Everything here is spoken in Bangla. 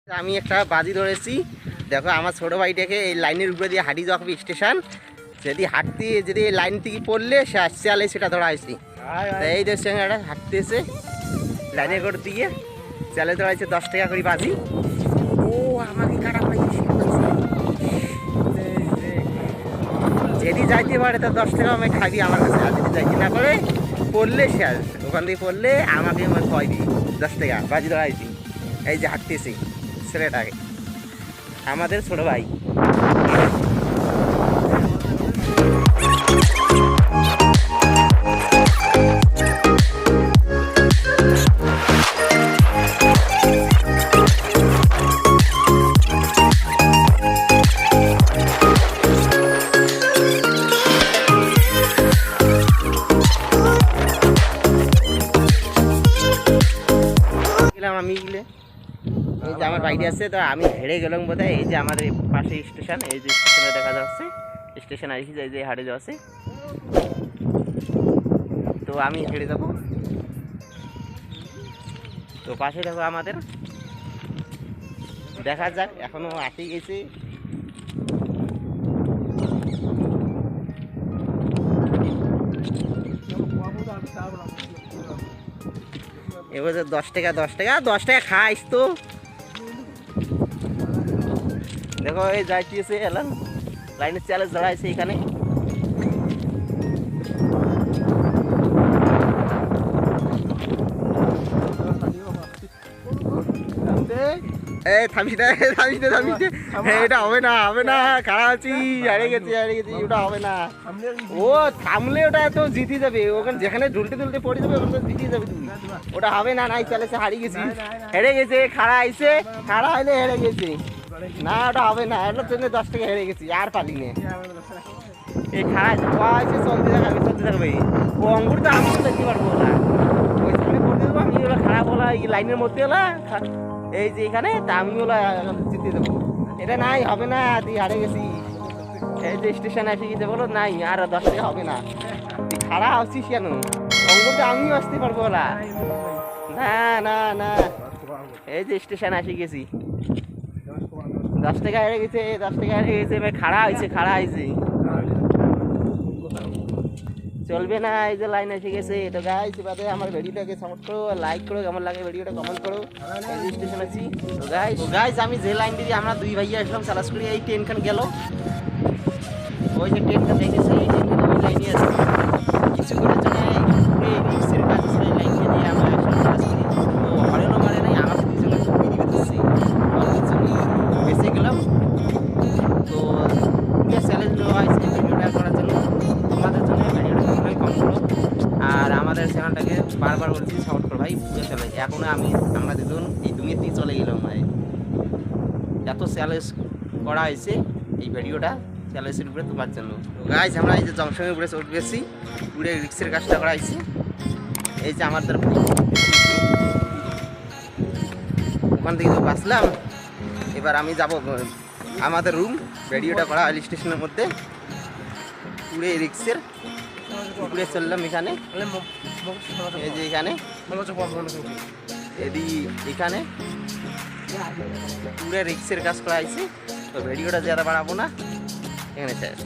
আমি একটা বাজি ধরেছি। দেখো আমার ছোট ভাইটাকে এই লাইনের উপরে দিয়ে হাঁটি যাওয়া স্টেশন, যদি এই লাইন থেকে পড়লে সে আসছে আলে সেটা ধরা হয়েছি। এই দেখছেন একটা হাঁটতেছে লাইনের করে দিয়ে চালে ধরাইছে 10 টাকা করে বাজি। ও আমাকে কাটা পাইছে, যদি যাইতে পারে তো 10 টাকা আমি খাবি আমার কাছে, আর যদি যাইতে না পারে পড়লে সে আসবে, ওখান থেকে পড়লে আমাকে খয় দিই 10 টাকা বাজি ধরাইছি। এই যে হাঁটতেছি ছেলেটাকে, আমাদের ছোট ভাই। আমি গেলে এই যে আমার বাইরে আছে, তো আমি হেরে গেলাম বোধহয়। এই যে আমাদের পাশে স্টেশন, এই যে স্টেশনে দেখা যাচ্ছে স্টেশন আসি, এই যে হাটে যাচ্ছে, তো আমি হেরে যাব। তো পাশে দেখো আমাদের, দেখা যাক এখনো আসে গেছে। এবার 10 টাকা 10 টাকা 10 টাকা খাইস তো। দেখো এই যাইতেছে এলাম লাইনের চ্যালেঞ্জ দাঁড়াইছে এখানে। এটা হবে না, হবে না, খারাপ আছি, হারিয়ে গেছি ওটা হবে না। ও থামলে ওটা তো জিতে যাবে, ওখানে যেখানে ঢুলতে ঢুলতে পড়ে যাবে ওখানে জিতে যাবে তুমি। ওটা হবে না, নাই চালেছে, হারিয়ে গেছি, হেরে গেছে, খাড়া আইছে, খাড়া হইলে হেরে গেছে। না ওটা হবে না, এটার জন্য 10 টাকা হেরে গেছি, আর পালি নে। এই খাড়া আছে, চলতে থাকবে। ও অঙ্গুর তো আমি দেখতে পারবো না, ওইখানে পড়তে দেবো আমি, ওরা খারাপ বলা এই লাইনের মধ্যে ওলা, এই যে এখানে তা আমি ওলা জিতে দেবো। এটা নাই, হবে না, তুই হারে গেছি। এই যে স্টেশন এসে গেছে, বলো নাই আর 10 টাকা হবে না। তুই খারাপ আসছিস কেন? অঙ্গুরটা আমিও আসতে পারবো ওলা। না না না, এই যে স্টেশন এসে গেছি, 10 টাকা হেরে গেছে, 10 টাকা হেরে গেছে, ভাই খাড়া হয়েছে, খাড়া হয়েছে, চলবে না। এই যে লাইন এসে গেছে। তো গাইস এবারে আমার ভিডিওটাকে সাপোর্ট করো, লাইক করো, কেমন লাগে ভিডিওটা কমেন্ট করো। এই যে স্টেশন আছি। তো গাইস আমি যে লাইন দিয়ে আমরা দুই ভাইয়া আসলাম চালাস করি, এই ট্রেনখান গেল, ওই যে ট্রেনটা দেখেছি, এই ট্রেনখান ওই লাইনে আছে। কিছু করার জন্য এই রিক্সের কাজ এই লাইন দিয়ে আমরা আসলাম চালাস করি। তো হরেনও মারে নাই, আমাকে দুজনে ভিডিও দিচ্ছি, বেঁচে গেলাম। তো চ্যালেঞ্জ নেওয়া হয়েছে ভিডিওটা করার জন্য, তোমাদের জন্য ভিডিওটা কমেন্ট করো, আর আমাদের চ্যানেলটাকে বারবার বলছি সাপোর্ট করো ভাই। পুরো চ্যালেঞ্জ এখন আমরা দুজন এই দুনিয়া থেকে চলে গেলাম, ভাই এত চ্যালেঞ্জ করা হয়েছে এই ভিডিওটা চ্যালেঞ্জের উপরে তোমার জন্য। গাইজ আমরা এই যে জংশনের উপরে চলে গেছি, পুরো রিক্সের কাজটা করা হয়েছে। এই যে আমাদের ওখান থেকে তো বাঁচলাম, এবার আমি যাব আমাদের রুম। ভিডিওটা করা হল স্টেশনের মধ্যে, পুরো রিক্সের উপরে চললাম এখানে, এই যে এখানে এখানে পুরো রিক্সের কাজ করা হয়েছে। তো ভিডিওটা ज़्यादा বাড়াবো না, এখানে শেষ।